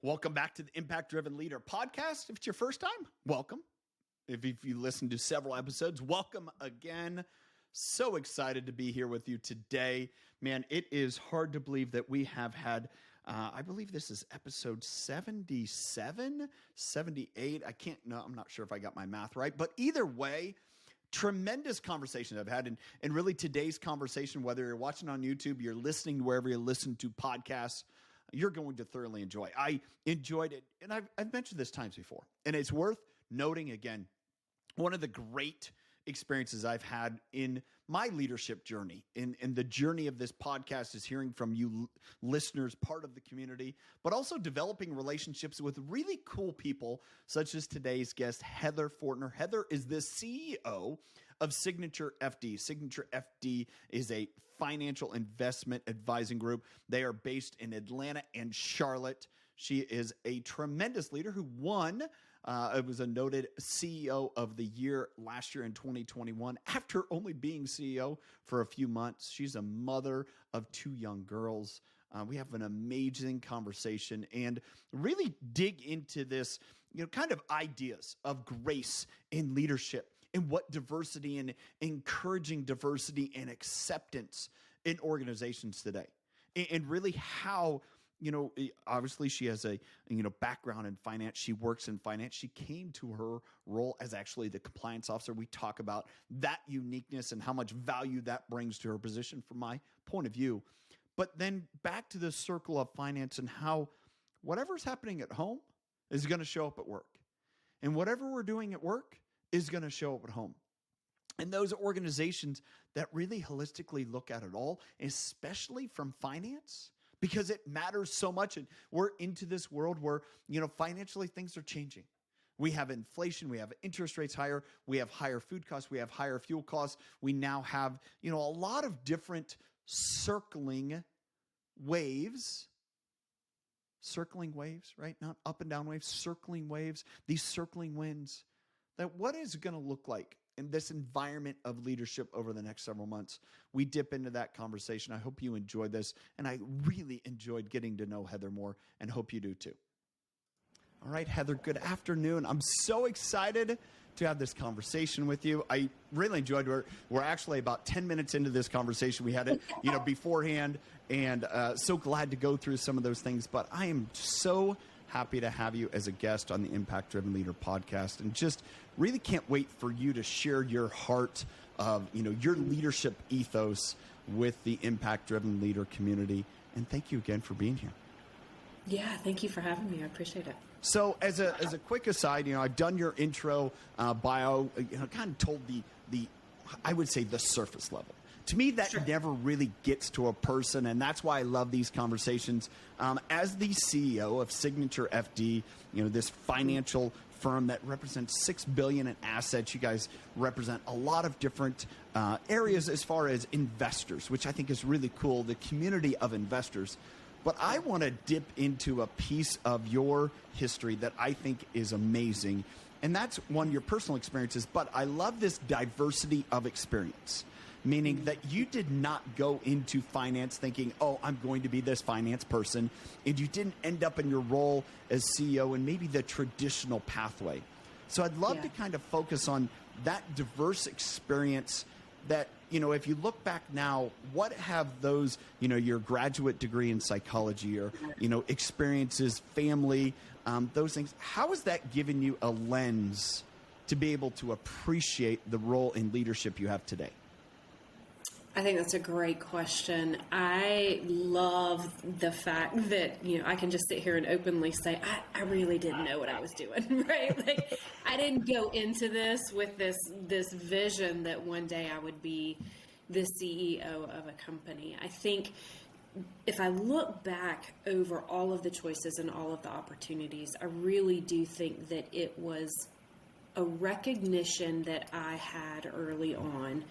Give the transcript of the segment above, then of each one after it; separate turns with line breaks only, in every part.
Welcome back to the Impact Driven Leader podcast. If it's your first time, welcome. If you listened to several episodes, welcome again. So excited to be here with you today. Man, it is hard to believe that we have had, I believe this is episode 77, 78. I'm not sure if I got my math right, but either way, tremendous conversation I've had. And really today's conversation, whether you're watching on YouTube, you're listening wherever you listen to podcasts, you're going to thoroughly enjoy. I enjoyed it, and I've mentioned this times before, and it's worth noting again, one of the great experiences I've had in my leadership journey, in the journey of this podcast, is hearing from you listeners, part of the community, but also developing relationships with really cool people, such as today's guest, Heather Fortner. Heather is the CEO of SignatureFD. SignatureFD is a financial investment advising group. They are based in Atlanta and Charlotte. She is a tremendous leader who won. It was a noted CEO of the year last year in 2021 after only being CEO for a few months. She's a mother of two young girls. We have an amazing conversation and really dig into this, kind of ideas of grace in leadership and what diversity and encouraging diversity and acceptance in organizations today, and really how, obviously she has a, background in finance. She works in finance. She came to her role as actually the compliance officer. We talk about that uniqueness and how much value that brings to her position from my point of view. But then back to the circle of finance and how whatever's happening at home is going to show up at work. And whatever we're doing at work is going to show up at home. And those organizations that really holistically look at it all, especially from finance, because it matters so much. And we're into this world where, financially things are changing. We have inflation, we have interest rates higher, we have higher food costs, we have higher fuel costs. We now have, a lot of different circling waves, right? Not up and down waves, circling waves, these circling winds. That what is it going to look like in this environment of leadership over the next several months? We dip into that conversation. I hope you enjoyed this, and I really enjoyed getting to know Heather more, and hope you do too. All right, Heather, good afternoon. I'm so excited to have this conversation with you. I really enjoyed it. We're actually about 10 minutes into this conversation. We had it, beforehand, and so glad to go through some of those things. But I am so happy to have you as a guest on the Impact Driven Leader podcast, and just really can't wait for you to share your heart of, your leadership ethos with the Impact Driven Leader community. And thank you again for being here.
Yeah, thank you for having me. I appreciate it.
So as a quick aside, I've done your intro bio, kind of told the I would say the surface level. To me, that Sure. never really gets to a person, and that's why I love these conversations. As the CEO of SignatureFD, this financial firm that represents $6 billion in assets, you guys represent a lot of different areas as far as investors, which I think is really cool, the community of investors. But I want to dip into a piece of your history that I think is amazing, and that's one, your personal experiences, but I love this diversity of experience. Meaning that you did not go into finance thinking, oh, I'm going to be this finance person, and you didn't end up in your role as CEO in maybe the traditional pathway. So I'd love to kind of focus on that diverse experience that, if you look back now, what have those, your graduate degree in psychology or, experiences, family, those things, how has that given you a lens to be able to appreciate the role in leadership you have today?
I think that's a great question. I love the fact that, I can just sit here and openly say, I really didn't know what I was doing, right? Like, I didn't go into this with this vision that one day I would be the CEO of a company. I think if I look back over all of the choices and all of the opportunities, I really do think that it was a recognition that I had early on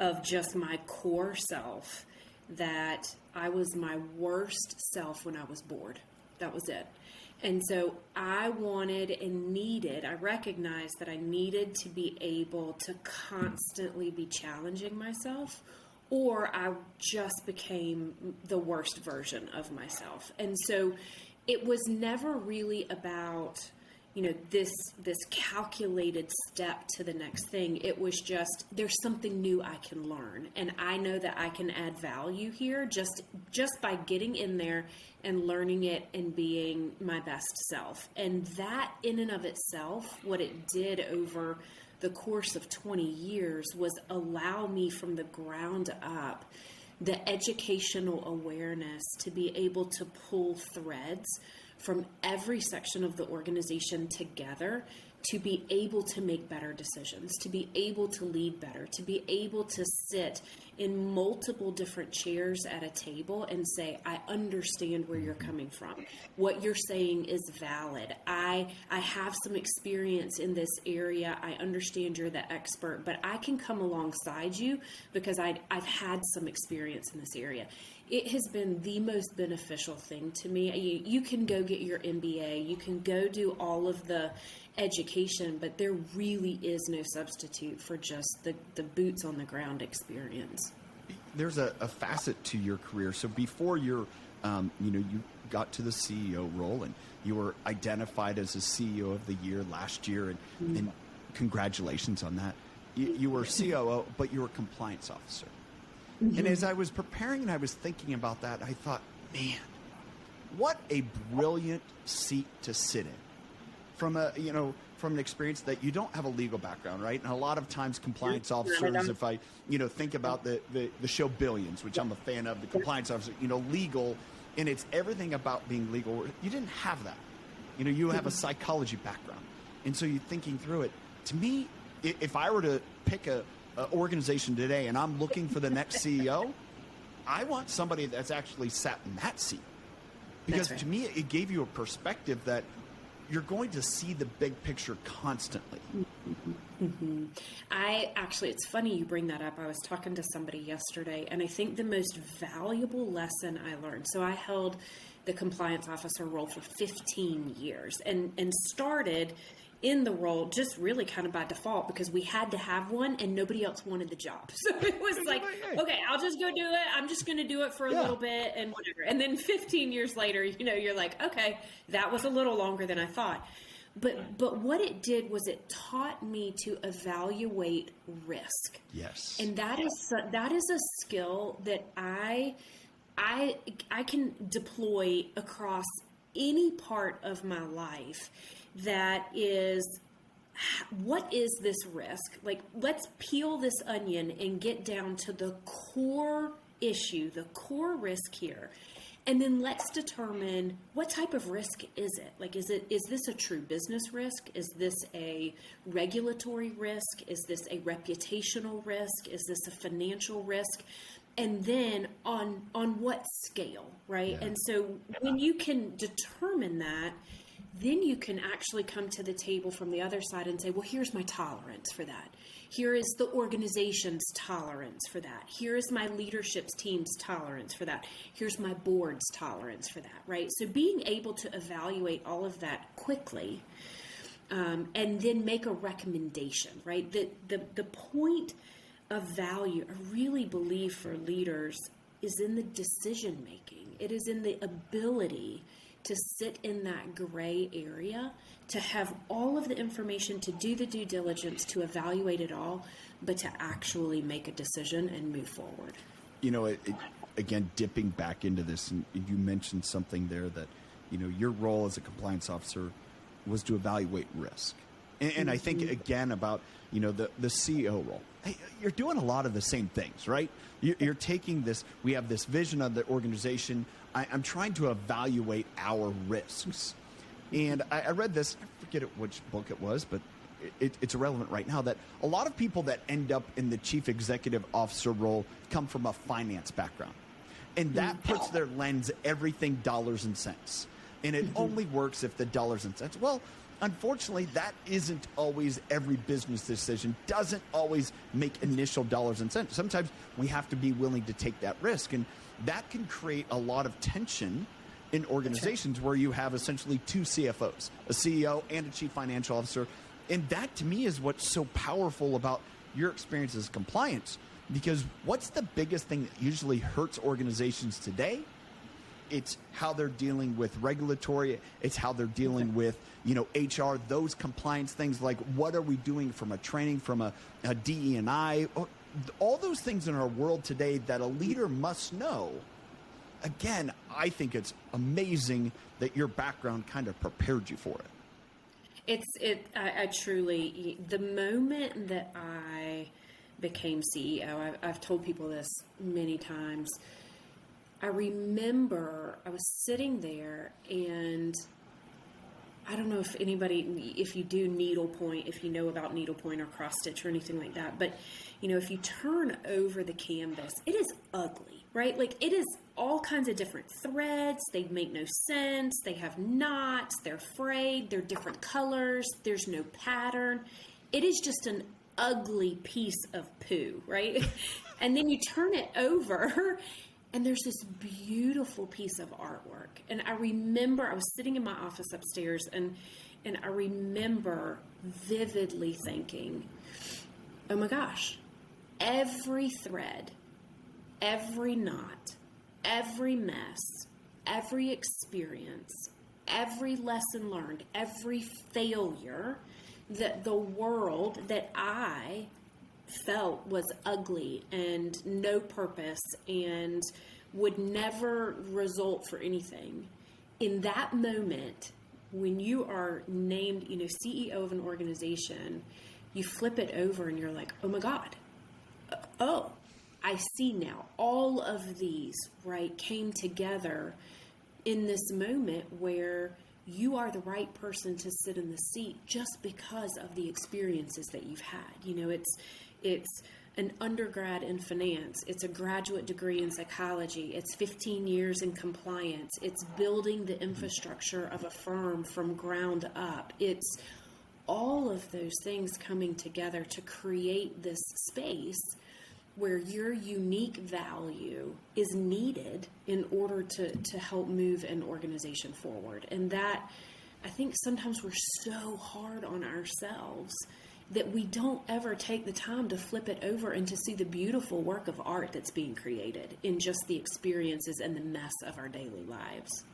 of just my core self, that I was my worst self when I was bored. That was it. And so I recognized that I needed to be able to constantly be challenging myself, or I just became the worst version of myself. And so it was never really about, this calculated step to the next thing. It was just, there's something new I can learn, and I know that I can add value here just by getting in there and learning it and being my best self. And that in and of itself, what it did over the course of 20 years was allow me from the ground up the educational awareness to be able to pull threads from every section of the organization together to be able to make better decisions, to be able to lead better, to be able to sit in multiple different chairs at a table and say, I understand where you're coming from. What you're saying is valid. I have some experience in this area. I understand you're the expert, but I can come alongside you because I've had some experience in this area. It has been the most beneficial thing to me. You can go get your MBA, you can go do all of the education, but there really is no substitute for just the boots on the ground experience.
There's a facet to your career. So before you got to the CEO role and you were identified as a CEO of the year last year, and congratulations on that. You were COO, but you were compliance officer. Mm-hmm. And as I was preparing and I was thinking about that, I thought, man, what a brilliant seat to sit in. From an experience that you don't have a legal background, right? And a lot of times compliance officers, if I, think about the show Billions, which I'm a fan of, the compliance officer, legal, and it's everything about being legal. You didn't have that. You have a psychology background. And so you're thinking through it. To me, if I were to pick a organization today and I'm looking for the next CEO, I want somebody that's actually sat in that seat. Because to me, it gave you a perspective that you're going to see the big picture constantly.
Mm-hmm. It's funny you bring that up. I was talking to somebody yesterday, and I think the most valuable lesson I learned, so I held the compliance officer role for 15 years and started in the role just really kind of by default because we had to have one and nobody else wanted the job. So it was like, okay, I'll just go do it. I'm just going to do it for a little bit and whatever. And then 15 years later, you're like, okay, that was a little longer than I thought. But what it did was it taught me to evaluate risk.
Yes.
And that is a skill that I can deploy across any part of my life. That is, what is this risk? Like, let's peel this onion and get down to the core issue, the core risk here. And then let's determine what type of risk is it? Like, is this a true business risk? Is this a regulatory risk? Is this a reputational risk? Is this a financial risk? And then on what scale, right? Yeah. And so when you can determine that, then you can actually come to the table from the other side and say, well, here's my tolerance for that. Here is the organization's tolerance for that. Here is my leadership team's tolerance for that. Here's my board's tolerance for that, right? So being able to evaluate all of that quickly and then make a recommendation, right? The point of value, I really believe for leaders, is in the decision making. It is in the ability to sit in that gray area, to have all of the information, to do the due diligence, to evaluate it all, but to actually make a decision and move forward.
Again, dipping back into this, and you mentioned something there that, your role as a compliance officer was to evaluate risk. And I think, again, about, the CEO role. Hey, you're doing a lot of the same things, right? You're taking this, we have this vision of the organization. I'm trying to evaluate our risks. And I read this, I forget which book it was, but it's irrelevant right now, that a lot of people that end up in the chief executive officer role come from a finance background. And that puts their lens everything dollars and cents. And it only works if the dollars and cents. Well, unfortunately, that isn't always every business decision, doesn't always make initial dollars and cents. Sometimes we have to be willing to take that risk. And that can create a lot of tension in organizations where you have essentially two CFOs, a CEO and a chief financial officer. And that, to me, is what's so powerful about your experience as compliance. Because what's the biggest thing that usually hurts organizations today It's how they're dealing with regulatory. It's how they're dealing with, HR, those compliance things. Like, what are we doing from a training, from a DE&I, all those things in our world today that a leader must know. Again, I think it's amazing that your background kind of prepared you for it.
I truly, the moment that I became CEO, I've told people this many times. I remember I was sitting there, and I don't know if you do needlepoint, if you know about needlepoint or cross stitch or anything like that, but if you turn over the canvas, it is ugly, right? Like, it is all kinds of different threads. They make no sense. They have knots. They're frayed. They're different colors. There's no pattern. It is just an ugly piece of poo, right? And then you turn it over, and there's this beautiful piece of artwork. And I remember I was sitting in my office upstairs, and I remember vividly thinking, oh my gosh, every thread, every knot, every mess, every experience, every lesson learned, every failure that the world that I felt was ugly and no purpose and would never result for anything. In that moment, when you are named, CEO of an organization, you flip it over and you're like, oh my God, oh, I see now. All of these, right, came together in this moment where you are the right person to sit in the seat just because of the experiences that you've had. It's an undergrad in finance. It's a graduate degree in psychology. It's 15 years in compliance. It's building the infrastructure of a firm from ground up. It's all of those things coming together to create this space where your unique value is needed in order to help move an organization forward. And that, I think sometimes we're so hard on ourselves that we don't ever take the time to flip it over and to see the beautiful work of art that's being created in just the experiences and the mess of our daily lives.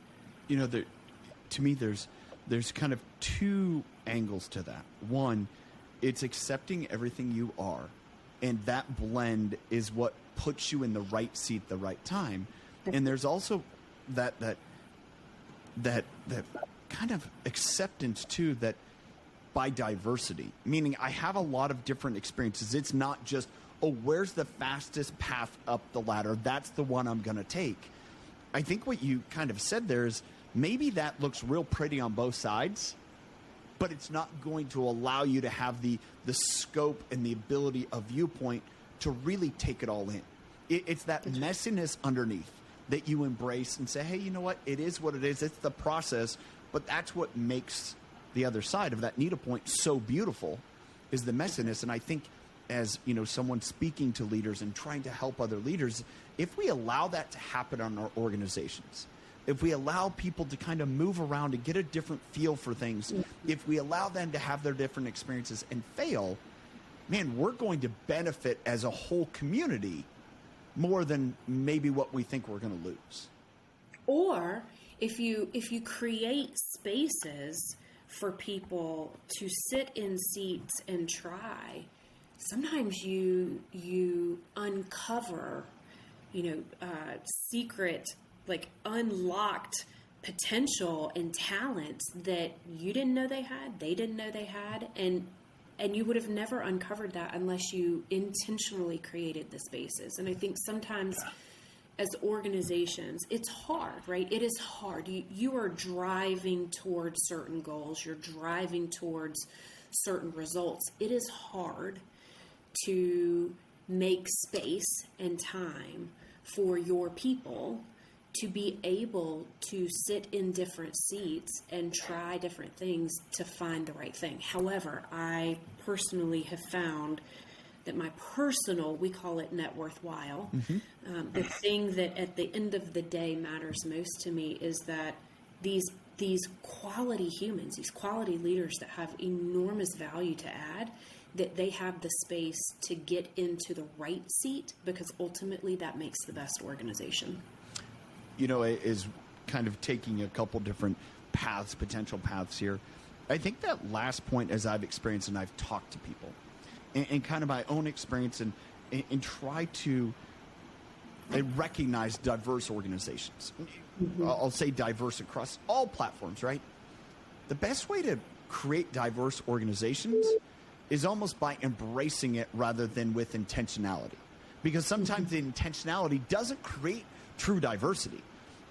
To me, there's kind of two angles to that. One, it's accepting everything you are. And that blend is what puts you in the right seat, the right time. And there's also that kind of acceptance too, that by diversity, meaning I have a lot of different experiences. It's not just, where's the fastest path up the ladder? That's the one I'm going to take. I think what you kind of said there is maybe that looks real pretty on both sides, but it's not going to allow you to have the scope and the ability of viewpoint to really take it all in. It's that messiness underneath that you embrace and say, hey, you know what? It is what it is. It's the process, but that's what makes the other side of that needlepoint so beautiful is the messiness. And I think as, someone speaking to leaders and trying to help other leaders, if we allow that to happen on our organizations, if we allow people to kind of move around and get a different feel for things, if we allow them to have their different experiences and fail, man, we're going to benefit as a whole community more than maybe what we think we're going to lose.
Or if you create spaces for people to sit in seats and try, sometimes you uncover, secret, like unlocked potential and talents that you didn't know they had, they didn't know they had, and you would have never uncovered that unless you intentionally created the spaces. And I think sometimes as organizations, it's hard, right? It is hard. You are driving towards certain goals. You're driving towards certain results. It is hard to make space and time for your people to be able to sit in different seats and try different things to find the right thing. However, I personally have found that we call it net worthwhile. The thing that at the end of the day matters most to me is that these quality humans, these quality leaders that have enormous value to add, that they have the space to get into the right seat, because ultimately that makes the best organization.
is kind of taking a couple different potential paths here. I think that last point, as I've experienced and I've talked to people and kind of my own experience and try to recognize diverse organizations. Mm-hmm. I'll say diverse across all platforms, right? The best way to create diverse organizations is almost by embracing it rather than with intentionality. Because sometimes the intentionality doesn't create true diversity.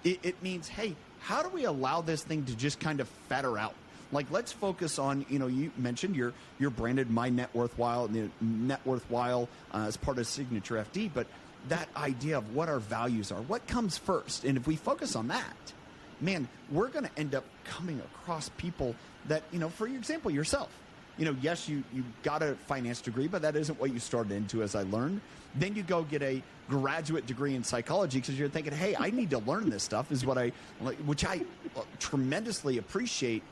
It means, hey, how do we allow this thing to just kind of feather out? Like, let's focus on, you mentioned you're branded My Net Worthwhile, Net Worthwhile as part of SignatureFD, but that idea of what our values are, what comes first. And if we focus on that, man, we're going to end up coming across people that, for example, yourself. Yes, you got a finance degree, but that isn't what you started into, as I learned. Then you go get a graduate degree in psychology because you're thinking, hey, I need to learn this stuff, is what which I tremendously appreciate.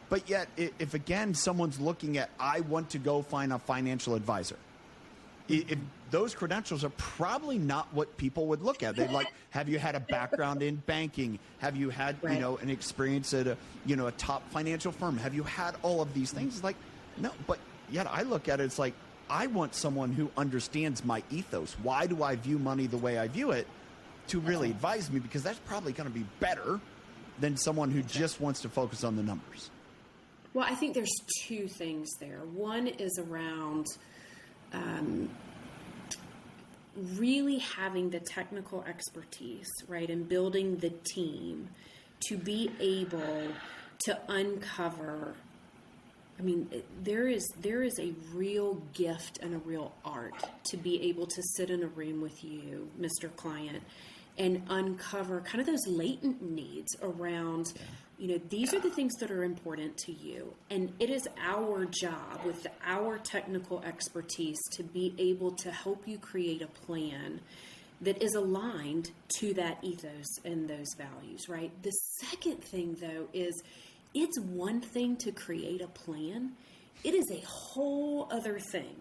But yet, if again, someone's looking at, I want to go find a financial advisor, if those credentials are probably not what people would look at. They'd like, have you had a background in banking? Have you had, right, an experience at a top financial firm? Have you had all of these things? It's like, no, but yet I look at it, it's like, I want someone who understands my ethos. Why do I view money the way I view it, to really advise me? Because that's probably going to be better than someone who just wants to focus on the numbers.
Well, I think there's two things there. One is around really having the technical expertise, right, and building the team to be able to uncover. I mean, there is a real gift and a real art to be able to sit in a room with you, Mr. Client, and uncover kind of those latent needs around, these are the things that are important to you. And it is our job with our technical expertise to be able to help you create a plan that is aligned to that ethos and those values, right? The second thing, though, is it's one thing to create a plan. It is a whole other thing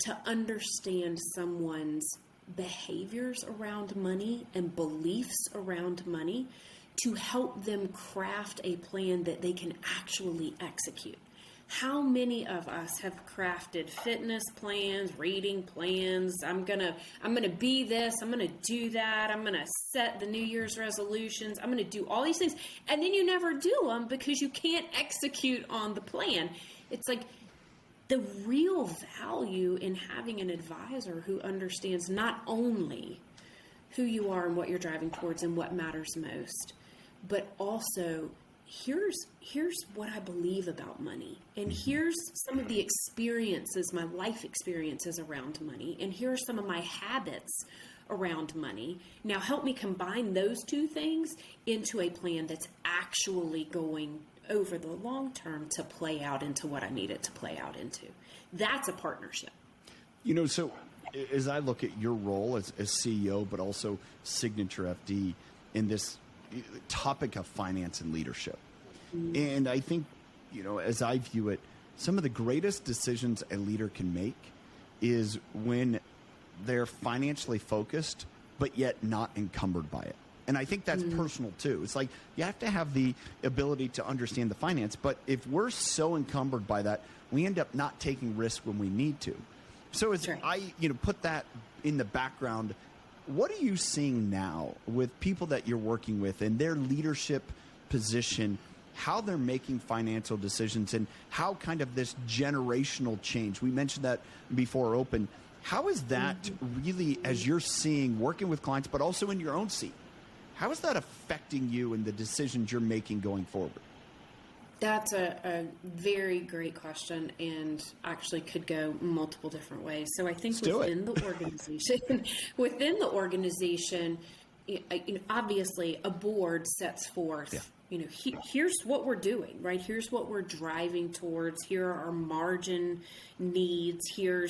to understand someone's behaviors around money and beliefs around money to help them craft a plan that they can actually execute. How many of us have crafted fitness plans, reading plans? I'm gonna be this, I'm gonna do that, I'm gonna set the New Year's resolutions, I'm gonna do all these things, and then you never do them because you can't execute on the plan. It's like the real value in having an advisor who understands not only who you are and what you're driving towards and what matters most, but also here's what I believe about money, and here's some of the experiences, my life experiences around money, and here are some of my habits around money. Now help me combine those two things into a plan that's actually going over the long term to play out into what I need it to play out into. That's a partnership.
So as I look at your role as CEO, but also SignatureFD in this topic of finance and leadership. And I think, as I view it, some of the greatest decisions a leader can make is when they're financially focused, but yet not encumbered by it. And I think that's personal too. It's like you have to have the ability to understand the finance, but if we're so encumbered by that, we end up not taking risk when we need to. So as I, put that in the background, what are you seeing now with people that you're working with and their leadership position, how they're making financial decisions and how kind of this generational change, we mentioned that before open, how is that really, as you're seeing, working with clients, but also in your own seat, how is that affecting you and the decisions you're making going forward?
That's a very great question, and actually could go multiple different ways. So I think within the organization, obviously a board sets forth here's what we're doing, right? Here's what we're driving towards. Here are our margin needs. Here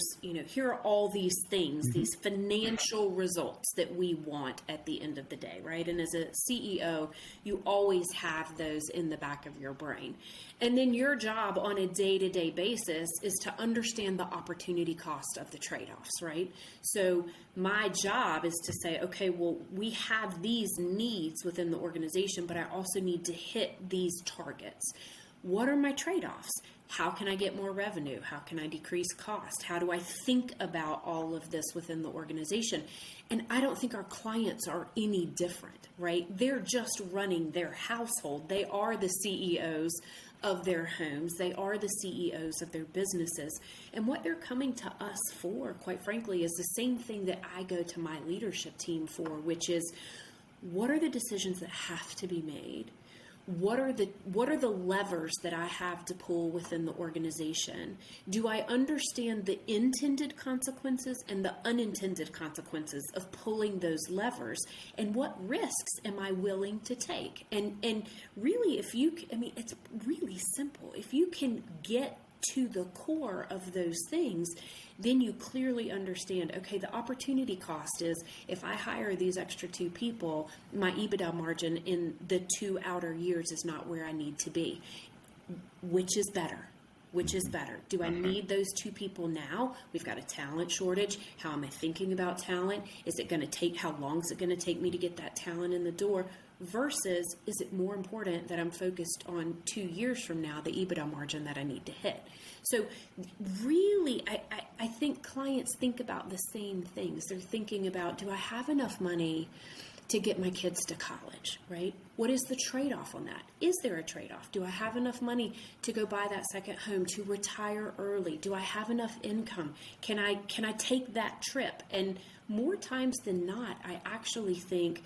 are all these things, these financial results that we want at the end of the day, right? And as a CEO, you always have those in the back of your brain. And then your job on a day-to-day basis is to understand the opportunity cost of the trade-offs, right? So my job is to say, okay, well, we have these needs within the organization, but I also need to hit these targets. What are my trade-offs? How can I get more revenue? How can I decrease cost? How do I think about all of this within the organization? And I don't think our clients are any different, right? They're just running their household. They are the CEOs of their homes. They are the CEOs of their businesses. And what they're coming to us for, quite frankly, is the same thing that I go to my leadership team for, which is, what are the decisions that have to be made? What are the levers that I have to pull within the organization? Do I understand the intended consequences and the unintended consequences of pulling those levers? And what risks am I willing to take? And really, it's really simple. If you can get to the core of those things, then you clearly understand, okay, the opportunity cost is, if I hire these extra 2 people, my EBITDA margin in the 2 outer years is not where I need to be. Which is better? Which is better? Do I need those 2 people now? We've got a talent shortage. How am I thinking about talent? How long is it going to take me to get that talent in the door? Versus, is it more important that I'm focused on 2 years from now, the EBITDA margin that I need to hit? So really, I think clients think about the same things. They're thinking about, do I have enough money to get my kids to college, right? What is the trade-off on that? Is there a trade-off? Do I have enough money to go buy that second home, to retire early? Do I have enough income? Can I take that trip? And more times than not, I actually think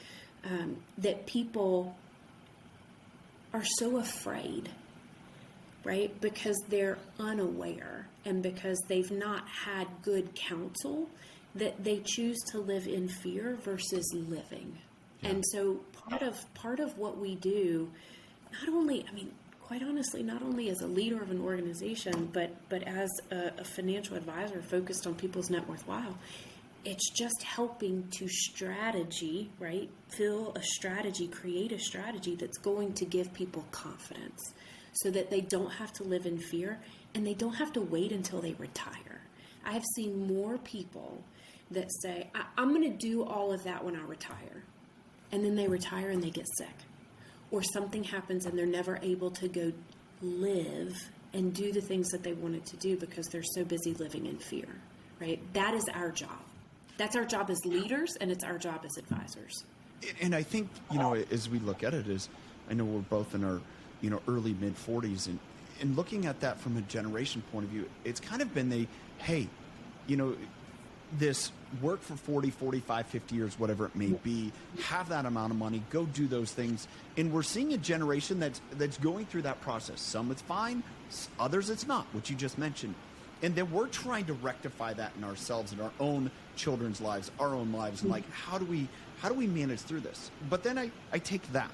that people are so afraid, right? Because they're unaware and because they've not had good counsel, that they choose to live in fear versus living. Yeah. And so part of what we do, quite honestly, not only as a leader of an organization, but as a financial advisor focused on people's net worth, it's just helping to strategy, right? Create a strategy that's going to give people confidence so that they don't have to live in fear and they don't have to wait until they retire. I have seen more people that say, I'm going to do all of that when I retire. And then they retire and they get sick. Or something happens and they're never able to go live and do the things that they wanted to do because they're so busy living in fear, right? That is our job. That's our job as leaders, and it's our job as advisors.
And I think, as we look at it, I know we're both in our, early mid 40s, and looking at that from a generation point of view, it's kind of been this work for 40, 45, 50 years, whatever it may be, have that amount of money, go do those things. And we're seeing a generation that's going through that process. Some it's fine, others it's not, which you just mentioned. And then we're trying to rectify that in ourselves, in our own children's lives, our own lives. And how do we manage through this? But then I take that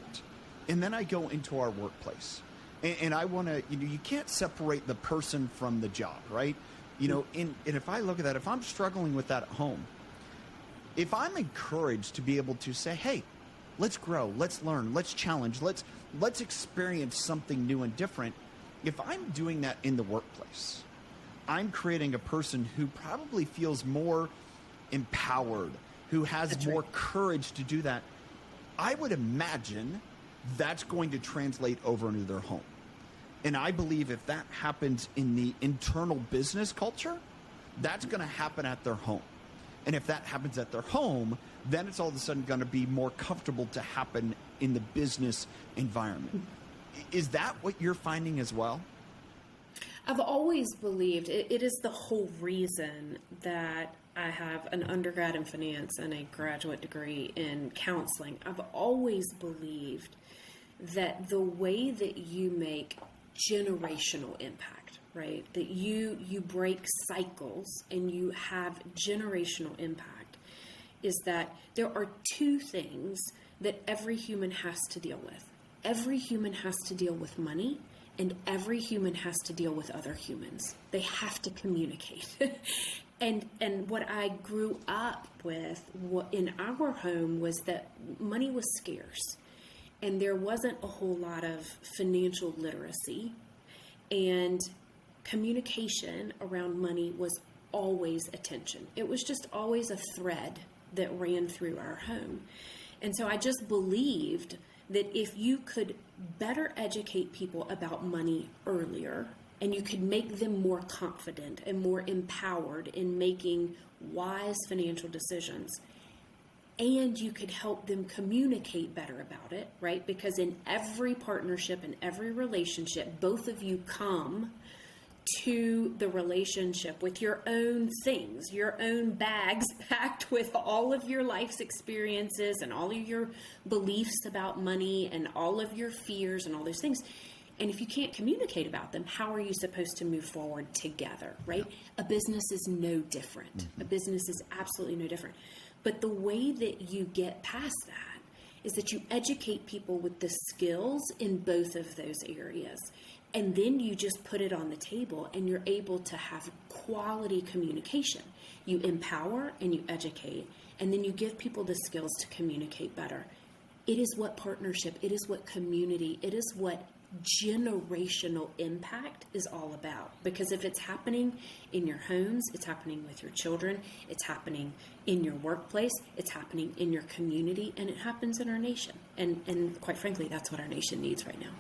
and then I go into our workplace and I want to, you can't separate the person from the job, right? And if I look at that, if I'm struggling with that at home, if I'm encouraged to be able to say, hey, let's grow, let's learn, let's challenge, let's experience something new and different. If I'm doing that in the workplace, I'm creating a person who probably feels more empowered, who has more courage to do that. I would imagine that's going to translate over into their home. And I believe if that happens in the internal business culture, that's going to happen at their home. And if that happens at their home, then it's all of a sudden going to be more comfortable to happen in the business environment. Is that what you're finding as well?
I've always believed it is the whole reason that I have an undergrad in finance and a graduate degree in counseling. I've always believed that the way that you make generational impact, right? That you break cycles and you have generational impact is that there are 2 things that every human has to deal with. every human has to deal with money, and every human has to deal with other humans. They have to communicate. And what I grew up with in our home was that money was scarce, and there wasn't a whole lot of financial literacy, and communication around money was always a tension. It was just always a thread that ran through our home. And so I just believed that if you could better educate people about money earlier, and you could make them more confident and more empowered in making wise financial decisions, and you could help them communicate better about it, right? Because in every partnership, in every relationship, both of you come to the relationship with your own things, your own bags packed with all of your life's experiences and all of your beliefs about money and all of your fears and all those things. And if you can't communicate about them, how are you supposed to move forward together, right? A business is no different. A business is absolutely no different. But the way that you get past that is that you educate people with the skills in both of those areas. And then you just put it on the table and you're able to have quality communication. You empower and you educate, and then you give people the skills to communicate better. It is what partnership, it is what community, it is what generational impact is all about. Because if it's happening in your homes, it's happening with your children, it's happening in your workplace, it's happening in your community, and it happens in our nation. And quite frankly, that's what our nation needs right now.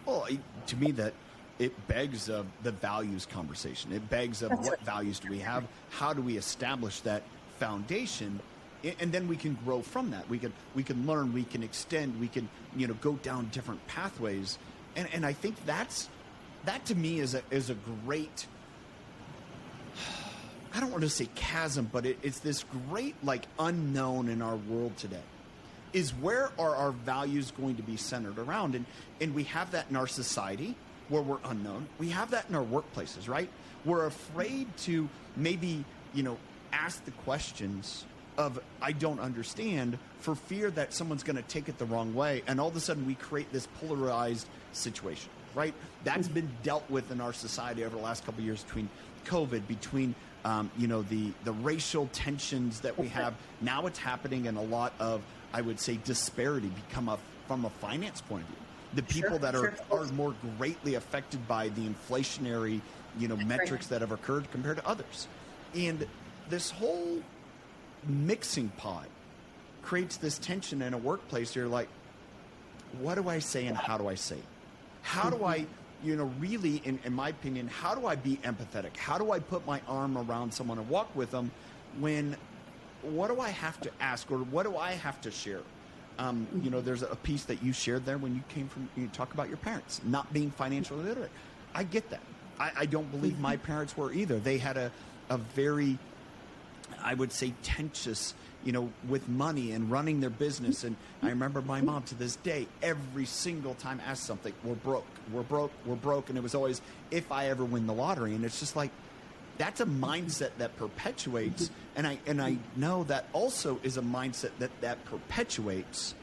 Well, to me, that it begs of the values conversation. It begs of what values do we have? How do we establish that foundation? And then we can grow from that. We can learn, we can extend, we can, go down different pathways. And I think that to me is a great, I don't want to say chasm, but it's this great unknown in our world today. Is where are our values going to be centered around? And we have that in our society where we're unknown. We have that in our workplaces, right? We're afraid to maybe, ask the questions of I don't understand for fear that someone's going to take it the wrong way. And all of a sudden we create this polarized situation, right? That's been dealt with in our society over the last couple of years between COVID, between the racial tensions that we have. Now it's happening in a lot of, I would say, disparity from a finance point of view. The people that are more greatly affected by the inflationary, metrics that have occurred compared to others. And this whole mixing pot creates this tension in a workplace. You're like, what do I say and how do I say it? How do I, really, in my opinion, how do I be empathetic? How do I put my arm around someone and walk with them what do I have to ask or what do I have to share? There's a piece that you shared there when you talk about your parents not being financially literate. I get that. I don't believe my parents were either. They had a very, I would say, tenuous, with money and running their business. And I remember my mom to this day, every single time asked something, we're broke. And it was always, if I ever win the lottery. And it's just like, that's a mindset that perpetuates. And I know that also is a mindset that perpetuates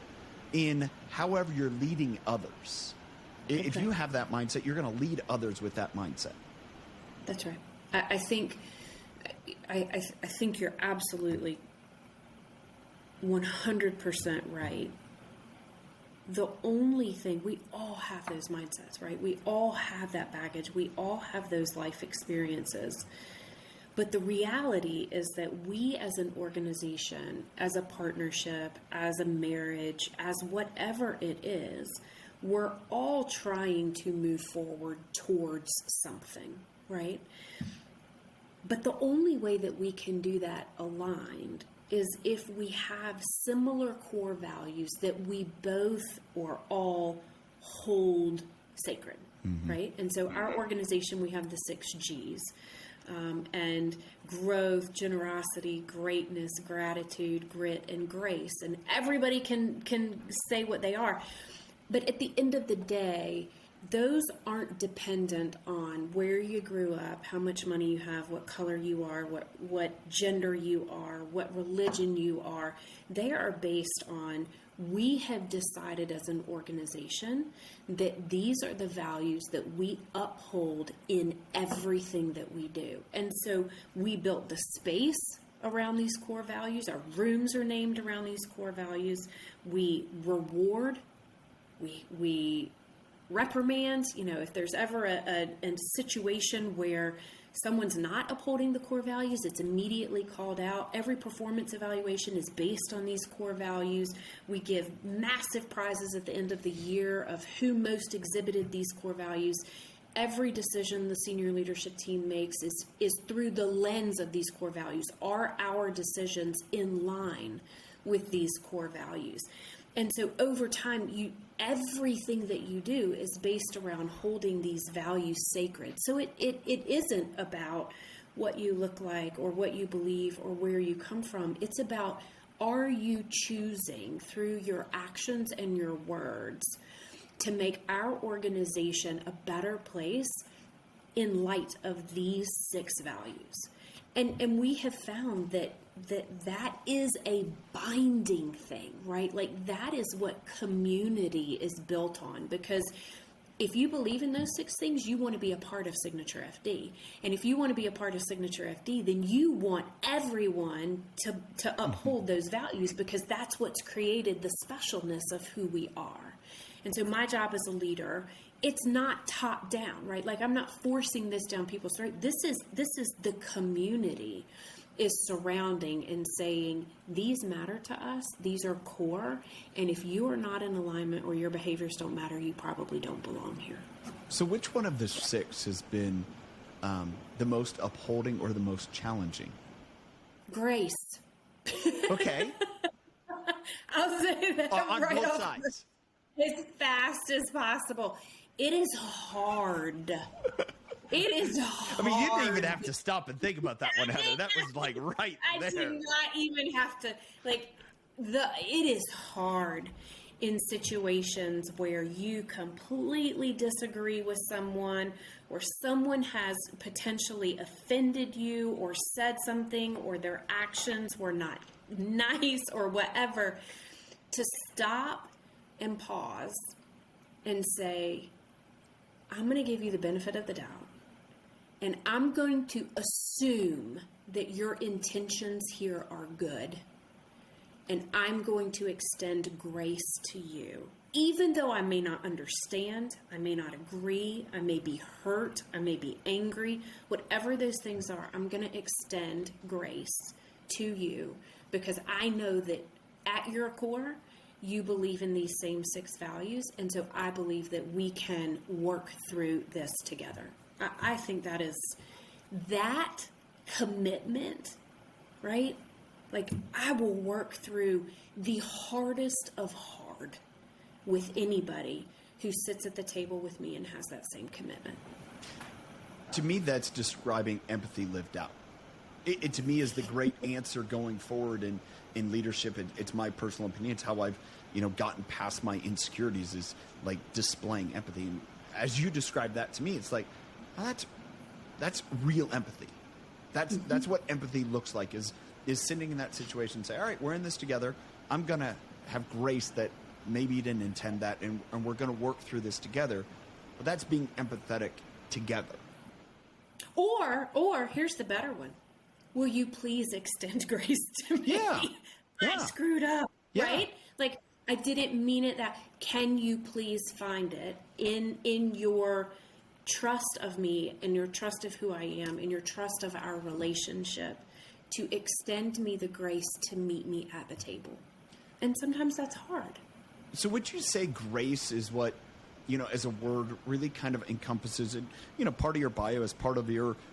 in however you're leading others. Okay. If you have that mindset, you're going to lead others with that mindset.
That's right. I think you're absolutely 100% right. The only thing, we all have those mindsets, right? We all have that baggage. We all have those life experiences. But the reality is that we as an organization, as a partnership, as a marriage, as whatever it is, we're all trying to move forward towards something, right? But the only way that we can do that aligned is if we have similar core values that we both or all hold sacred, right? And so our organization, we have the 6 G's, and growth, generosity, greatness, gratitude, grit, and grace. And everybody can say what they are. But at the end of the day, those aren't dependent on where you grew up, how much money you have, what color you are, what gender you are, what religion you are. They are based on, we have decided as an organization that these are the values that we uphold in everything that we do. And so we built the space around these core values. Our rooms are named around these core values. We reward, we reprimand. If there's ever a situation where someone's not upholding the core values, it's immediately called out. Every performance evaluation is based on these core values. We give massive prizes at the end of the year of who most exhibited these core values. Every decision the senior leadership team makes is through the lens of these core values. Are our decisions in line with these core values? And so over time, everything that you do is based around holding these values sacred. So it isn't about what you look like or what you believe or where you come from. It's about, are you choosing through your actions and your words to make our organization a better place in light of these 6 values? And we have found that is a binding thing, right? Like, that is what community is built on, because if you believe in those 6 things, you want to be a part of SignatureFD. And if you want to be a part of SignatureFD, then you want everyone to uphold those values, because that's what's created the specialness of who we are. And so my job as a leader, it's not top down, right? Like, I'm not forcing this down people's throat. This is the community is surrounding and saying, these matter to us, these are core, and if you are not in alignment or your behaviors don't matter, you probably don't belong here.
So which one of the 6 has been the most upholding or the most challenging?
Grace.
Okay.
I'll say that
on
right
both
off
sides.
As fast as possible. It is hard. It is hard.
I mean, you didn't even have to stop and think about that one, Heather. That was like right there.
I did not even have to, it is hard in situations where you completely disagree with someone, or someone has potentially offended you or said something, or their actions were not nice or whatever, to stop and pause and say, I'm going to give you the benefit of the doubt, and I'm going to assume that your intentions here are good, and I'm going to extend grace to you. Even though I may not understand, I may not agree, I may be hurt, I may be angry, whatever those things are, I'm going to extend grace to you, because I know that at your core, you believe in these same 6 values, and so I believe that we can work through this together. I think that is that commitment, right? Like, I will work through the hardest of hard with anybody who sits at the table with me and has that same commitment.
To me, that's describing empathy lived out. It to me is the great answer going forward in leadership. It's my personal opinion. It's how I've gotten past my insecurities, is like displaying empathy. And as you describe that to me, it's like, well, that's real empathy. That's what empathy looks like, is sitting in that situation and say, all right, we're in this together. I'm gonna have grace that maybe you didn't intend that, and we're gonna work through this together. But that's being empathetic together.
Or here's the better one. Will you please extend grace to me?
Yeah.
I screwed up,
yeah.
Right? Like, I didn't mean it that. Can you please find it in your trust of me, in your trust of who I am, in your trust of our relationship, to extend me the grace to meet me at the table? And sometimes that's hard.
So would you say grace is what, as a word, really kind of encompasses it? Part of your bio, as part of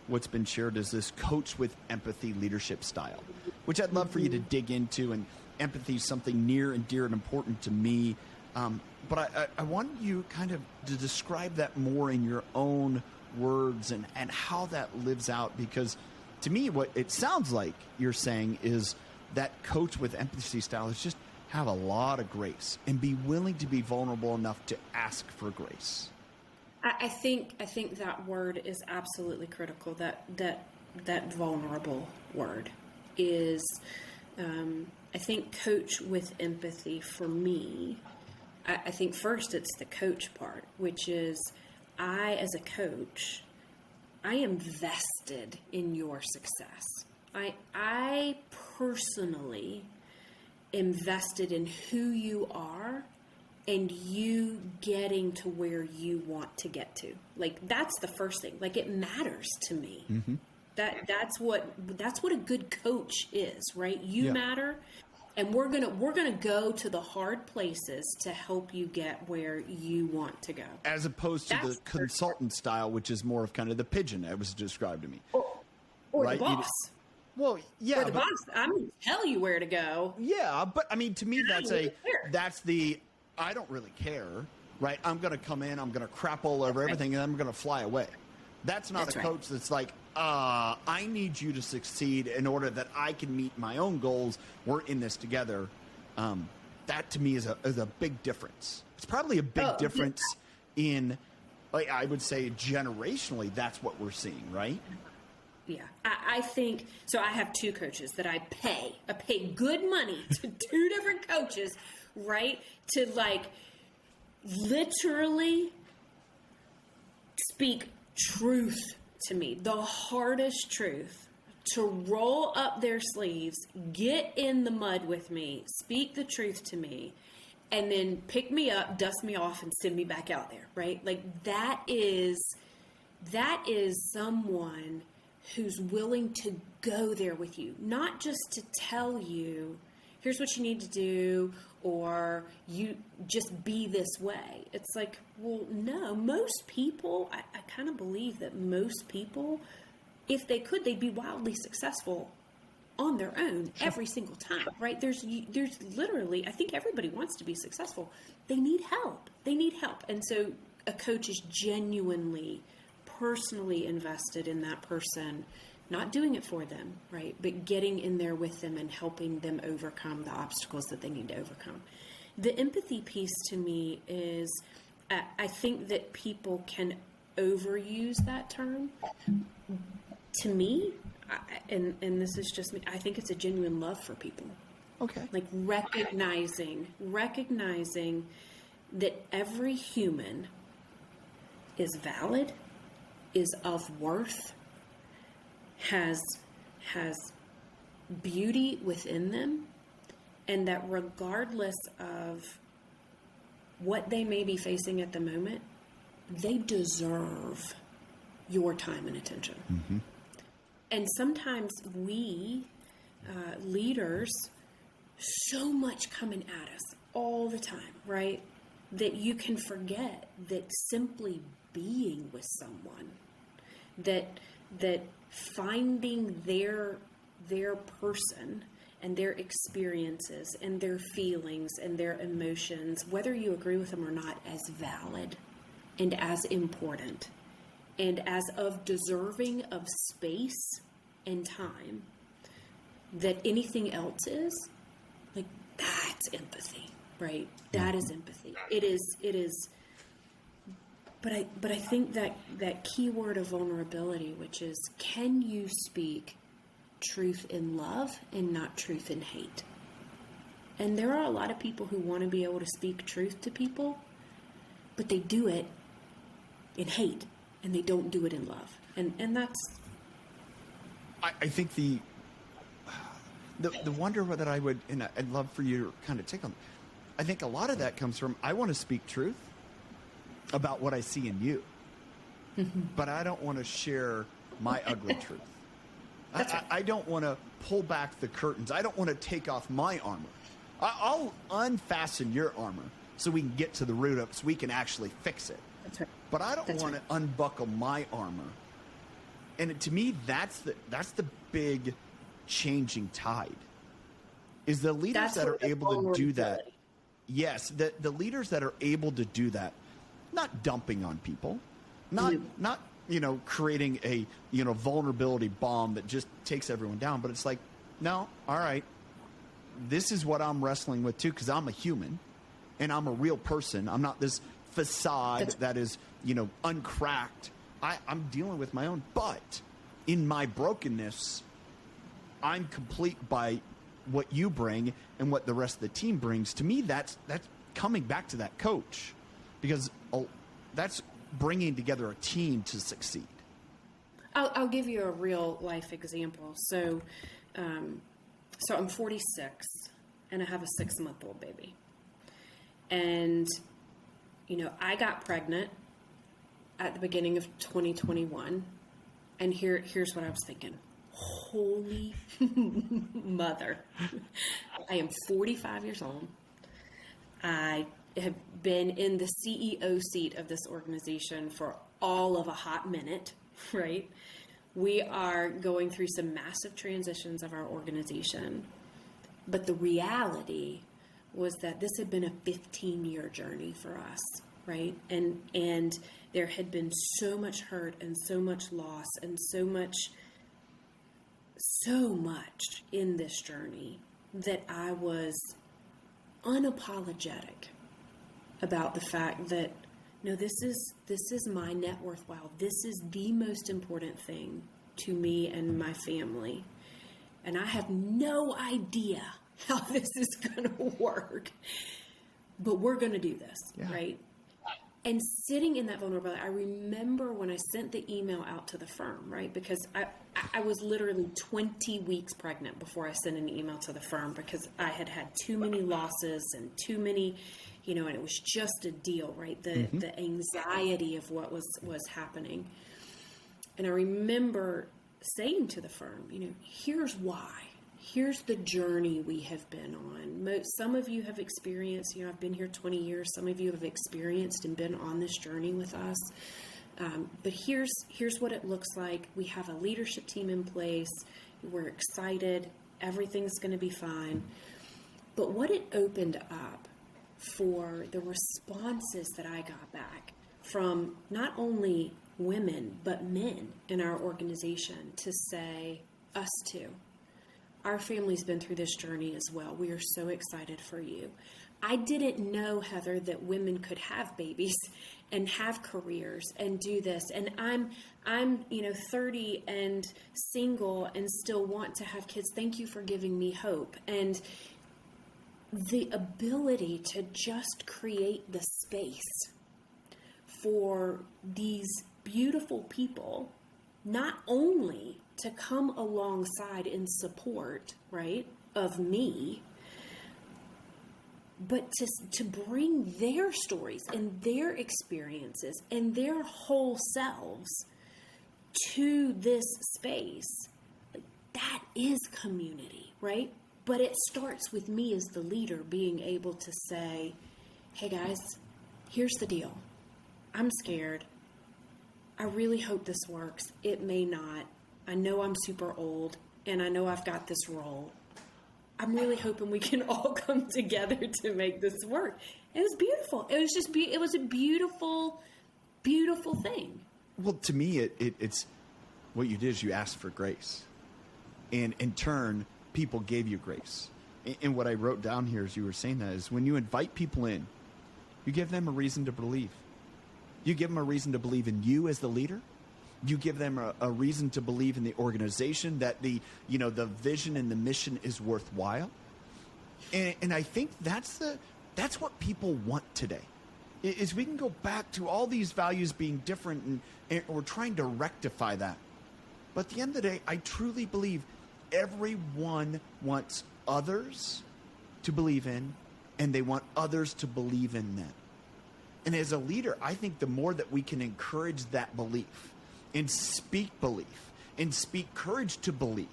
what's been shared, is this coach with empathy leadership style, which I'd love for you to dig into. And empathy is something near and dear and important to me. But I want you kind of to describe that more in your own words and how that lives out. Because to me, what it sounds like you're saying is that coach with empathy style is just have a lot of grace and be willing to be vulnerable enough to ask for grace.
I think that word is absolutely critical. That vulnerable word is, I think, coach with empathy for me. I think first it's the coach part, which is I, as a coach, I am vested in your success. I personally am vested in who you are and you getting to where you want to get to. Like, that's the first thing. Like, it matters to me. Mm-hmm. That's what a good coach is, right? You matter, and we're gonna go to the hard places to help you get where you want to go.
As opposed to the consultant style, which is more of kind of the pigeon that was described to me.
Or right? The boss.
Well, yeah.
Or the boss. I'm going to tell you where to go.
Yeah, but I mean, to me, that's the I don't really care, right? I'm going to come in, I'm going to crap all over everything, and I'm going to fly away. That's not a coach that's like, I need you to succeed in order that I can meet my own goals. We're in this together. That to me is a big difference. It's probably a big difference in, like, I would say generationally, that's what we're seeing, right?
Yeah, I think, so I have two coaches that I pay. I pay good money to two different coaches, right? To, like, literally speak truth to me, the hardest truth, to roll up their sleeves, get in the mud with me, speak the truth to me, and then pick me up, dust me off, and send me back out there, right? Like, that is someone who's willing to go there with you, not just to tell you, here's what you need to do, or you just be this way. It's like, well, no, most people, I kind of believe that most people, if they could, they'd be wildly successful on their own every single time, right? There's literally, I think everybody wants to be successful. They need help. And so a coach is genuinely, personally invested in that person, not doing it for them, right? But getting in there with them and helping them overcome the obstacles that they need to overcome. The empathy piece to me is, I think that people can overuse that term. To me, and this is just me, I think it's a genuine love for people.
Okay.
Like recognizing that every human is valid, is of worth, has beauty within them, and that regardless of what they may be facing at the moment, they deserve your time and attention. Mm-hmm. And sometimes we, leaders, so much coming at us all the time, right? That you can forget that simply being with someone, that finding their person and their experiences and their feelings and their emotions, whether you agree with them or not, as valid and as important and as of deserving of space and time that anything else is, like, that's empathy, right? That is empathy. It is. But I think that key word of vulnerability, which is, can you speak truth in love and not truth in hate? And there are a lot of people who want to be able to speak truth to people, but they do it in hate and they don't do it in love. And that's...
I think the wonder that I would, and I'd love for you to kind of take on, I think a lot of that comes from, I want to speak truth about what I see in you, but I don't want to share my ugly truth. I don't want to pull back the curtains. I don't want to take off my armor. I'll unfasten your armor so we can get to the root of it, so we can actually fix it. That's right. But I don't want to unbuckle my armor. And to me, that's the big changing tide. Is the leaders that are able to do that. Yes, the leaders that are able to do that, not dumping on people, not creating a vulnerability bomb that just takes everyone down, but it's like, no, all right, this is what I'm wrestling with too, because I'm a human and I'm a real person. I'm not this facade that is, uncracked. I'm dealing with my own, but in my brokenness, I'm complete by what you bring and what the rest of the team brings. To me, that's coming back to that coach, because that's bringing together a team to succeed.
I'll give you a real life example. So I'm 46 and I have a 6-month-old baby. And, I got pregnant at the beginning of 2021. And here's what I was thinking. Holy mother. I am 45 years old. I have been in the CEO seat of this organization for all of a hot minute, right? We are going through some massive transitions of our organization. But the reality was that this had been a 15-year journey for us, right? And there had been so much hurt and so much loss and so much in this journey that I was unapologetic about the fact that, no, this is my net worthwhile. This is the most important thing to me and my family. And I have no idea how this is going to work, but we're going to do this, right? And sitting in that vulnerability, I remember when I sent the email out to the firm, right? Because I was literally 20 weeks pregnant before I sent an email to the firm, because I had too many losses and too many, and it was just a deal, right? The anxiety of what was happening. And I remember saying to the firm, here's why. Here's the journey we have been on. Some of you have experienced, I've been here 20 years. Some of you have experienced and been on this journey with us. But here's what it looks like. We have a leadership team in place. We're excited. Everything's going to be fine. But what it opened up for the responses that I got back from not only women, but men in our organization to say, us too. Our family's been through this journey as well. We are so excited for you. I didn't know, Heather, that women could have babies and have careers and do this. And I'm 30 and single and still want to have kids. Thank you for giving me hope. And the ability to just create the space for these beautiful people, not only to come alongside in support, right, of me, but to bring their stories and their experiences and their whole selves to this space. That is community, right? But it starts with me as the leader being able to say, hey guys, here's the deal. I'm scared. I really hope this works. It may not. I know I'm super old, and I know I've got this role. I'm really hoping we can all come together to make this work. It was beautiful. It was just it was a beautiful, beautiful thing.
Well, to me, it's what you did is you asked for grace, and in turn, people gave you grace. And what I wrote down here as you were saying that is when you invite people in, you give them a reason to believe. You give them a reason to believe in you as the leader. You give them a reason to believe in the organization, that the vision and the mission is worthwhile. And I think that's what people want today, is we can go back to all these values being different and we're trying to rectify that. But at the end of the day, I truly believe everyone wants others to believe in, and they want others to believe in them. And as a leader, I think the more that we can encourage that belief and speak belief and speak courage to believe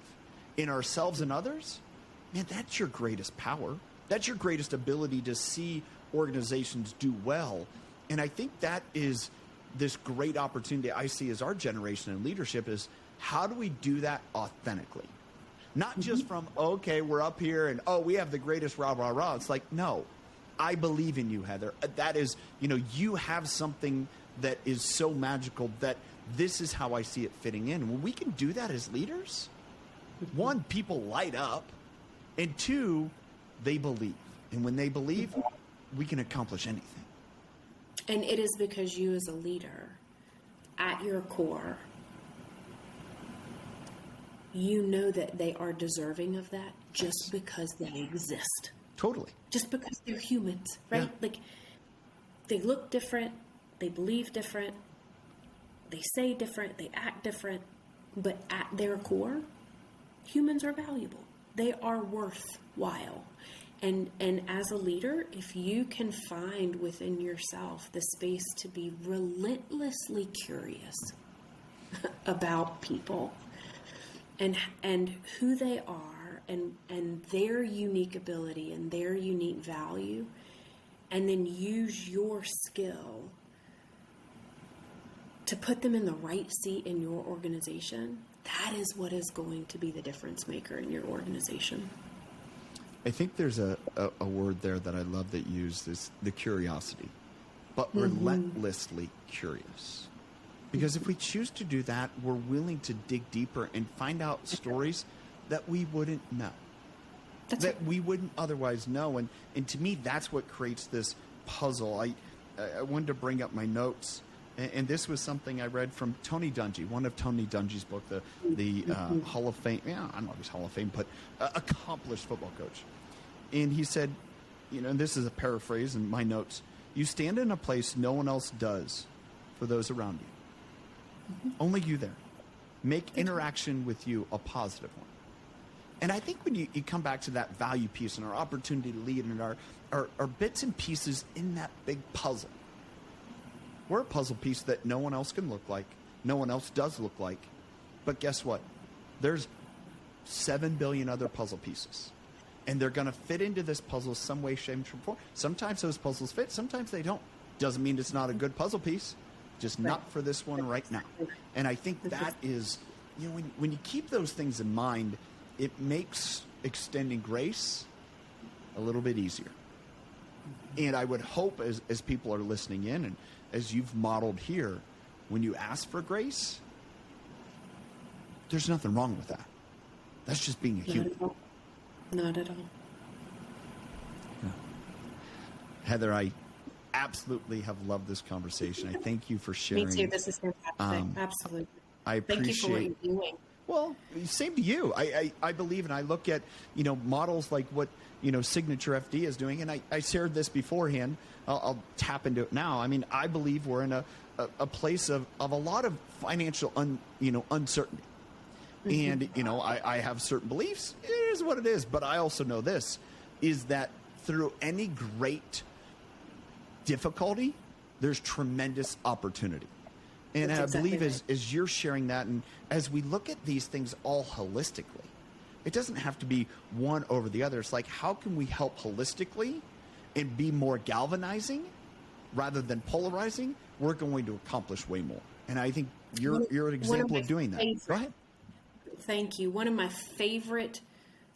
in ourselves and others, man, that's your greatest power. That's your greatest ability to see organizations do well. And I think that is this great opportunity I see as our generation in leadership is, how do we do that authentically? Not just from, okay, we're up here and, we have the greatest rah, rah, rah. It's like, no, I believe in you, Heather. That is, you have something that is so magical that this is how I see it fitting in. When we can do that as leaders, one, people light up, and two, they believe. And when they believe, we can accomplish anything.
And it is because you as a leader, at your core, you know that they are deserving of that just because they exist.
Totally.
Just because they're humans, right?
Yeah.
Like, they look different, they believe different, they say different, they act different, but at their core, humans are valuable. They are worthwhile. And as a leader, if you can find within yourself the space to be relentlessly curious about people and who they are and their unique ability and their unique value, and then use your skill to put them in the right seat in your organization, that is what is going to be the difference maker in your organization.
I think there's a word there that I love that you use, is the curiosity, but relentlessly curious. Because if we choose to do that, we're willing to dig deeper and find out stories that we wouldn't know, we wouldn't otherwise know. And to me, that's what creates this puzzle. I wanted to bring up my notes, and this was something I read from Tony Dungy, one of Tony Dungy's book, the Hall of Fame, I don't know if he's Hall of Fame, but accomplished football coach. And he said, and this is a paraphrase in my notes, you stand in a place no one else does for those around you. Only you there. Make interaction with you a positive one. And I think when you come back to that value piece and our opportunity to lead and our bits and pieces in that big puzzle, we're a puzzle piece that no one else can look like, no one else does look like. But guess what? There's 7 billion other puzzle pieces. And they're going to fit into this puzzle some way, shape, or form. Sometimes those puzzles fit, sometimes they don't. Doesn't mean it's not a good puzzle piece, just not for this one right now. And I think that is, when you keep those things in mind, it makes extending grace a little bit easier. And I would hope as people are listening in and as you've modeled here, when you ask for grace, there's nothing wrong with that. That's just being a human.
Not at all.
Yeah. Heather, I absolutely have loved this conversation. I thank you for sharing.
Me too. This is fantastic. Absolutely.
I appreciate.
Thank you for what you're doing.
Well, same to you. I believe, and I look at models like what SignatureFD is doing, and I shared this beforehand. I'll tap into it now. I mean, I believe we're in a place of a lot of financial uncertainty. And, I have certain beliefs. It is what it is. But I also know this, is that through any great difficulty, there's tremendous opportunity. And I believe as you're sharing that, and as we look at these things all holistically, it doesn't have to be one over the other. It's like, how can we help holistically and be more galvanizing rather than polarizing? We're going to accomplish way more. And I think you're an example of doing that. Go ahead.
Thank you. One of my favorite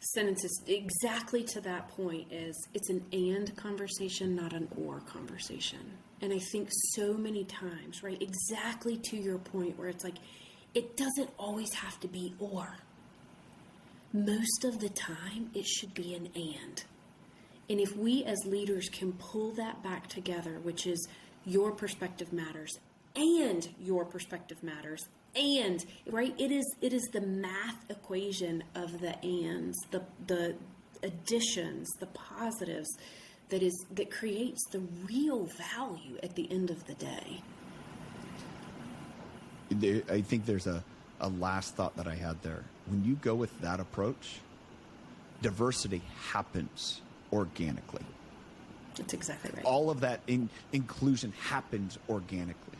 sentences exactly to that point is, it's an and conversation, not an or conversation. And I think so many times, right, exactly to your point, where it's like, it doesn't always have to be or. Most of the time, it should be an and. And if we as leaders can pull that back together, which is your perspective matters and your perspective matters, and right, it is the math equation of the ands, the additions, the positives, that creates the real value at the end of the day.
I think there's a last thought that I had there. When you go with that approach, diversity happens organically.
That's exactly right.
All of that inclusion happens organically,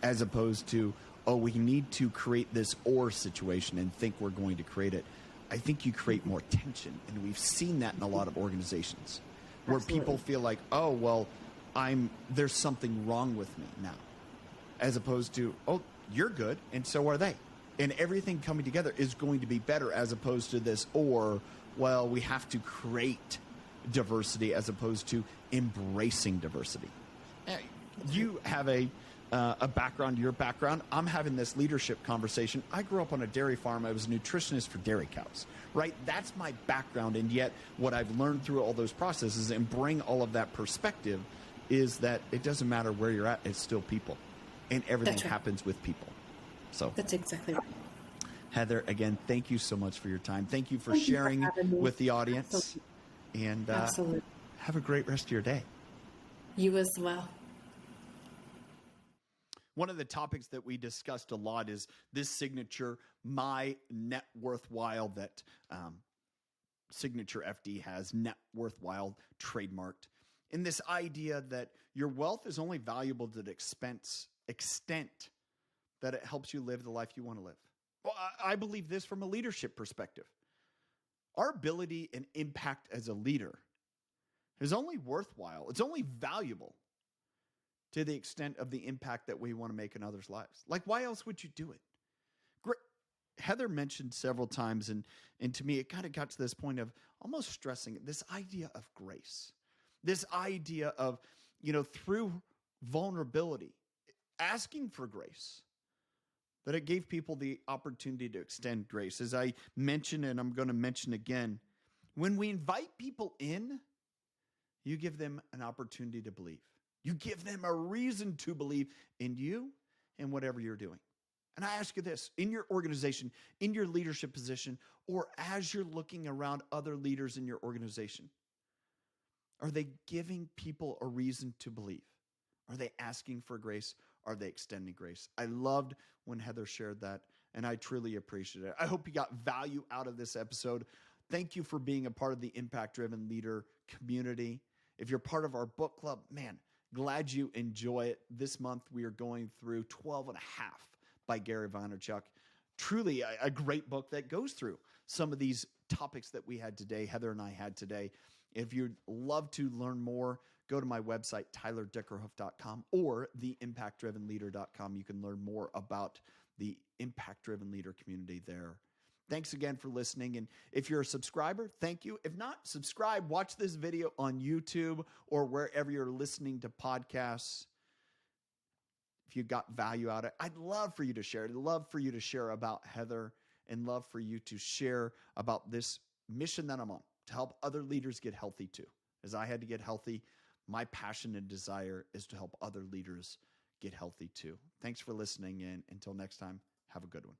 as opposed to, we need to create this or situation and think we're going to create it. I think you create more tension, and we've seen that in a lot of organizations where people feel like, there's something wrong with me now, as opposed to, you're good, and so are they. And everything coming together is going to be better, as opposed to this, we have to create diversity as opposed to embracing diversity. You have a background, your background. I'm having this leadership conversation. I grew up on a dairy farm. I was a nutritionist for dairy cows, right? That's my background. And yet what I've learned through all those processes and bring all of that perspective is that it doesn't matter where you're at, it's still people. And everything
That's right.
happens with people. So
That's exactly right.
Heather, again, thank you so much for your time. Thank you for
Thank you for
sharing
having me.
with the audience.
Absolutely.
And
Absolutely.
have a great rest of your day.
You as well.
One of the topics that we discussed a lot is this signature, my net worthwhile, that SignatureFD has, net worthwhile trademarked. In this idea that your wealth is only valuable to the extent that it helps you live the life you want to live. Well, I believe this from a leadership perspective. Our ability and impact as a leader is only worthwhile. It's only valuable to the extent of the impact that we want to make in others' lives. Like, why else would you do it? Heather mentioned several times, and to me, it kind of got to this point of almost stressing this idea of grace, this idea of, through vulnerability, asking for grace, that it gave people the opportunity to extend grace. As I mentioned, and I'm going to mention again, when we invite people in, you give them an opportunity to believe. You give them a reason to believe in you and whatever you're doing. And I ask you this, in your organization, in your leadership position, or as you're looking around other leaders in your organization, are they giving people a reason to believe? Are they asking for grace? Are they extending grace? I loved when Heather shared that, and I truly appreciate it. I hope you got value out of this episode. Thank you for being a part of the Impact-Driven Leader community. If you're part of our book club, man, glad you enjoy it. This month, we are going through 12 and a half by Gary Vaynerchuk. Truly a great book that goes through some of these topics that we had today, Heather and I had today. If you'd love to learn more, go to my website, tylerdickerhoof.com or theimpactdrivenleader.com. You can learn more about the Impact-Driven Leader community there. Thanks again for listening. And if you're a subscriber, thank you. If not, subscribe, watch this video on YouTube or wherever you're listening to podcasts. If you got value out of it, I'd love for you to share. I'd love for you to share about Heather and love for you to share about this mission that I'm on to help other leaders get healthy too. As I had to get healthy, my passion and desire is to help other leaders get healthy too. Thanks for listening, and until next time, have a good one.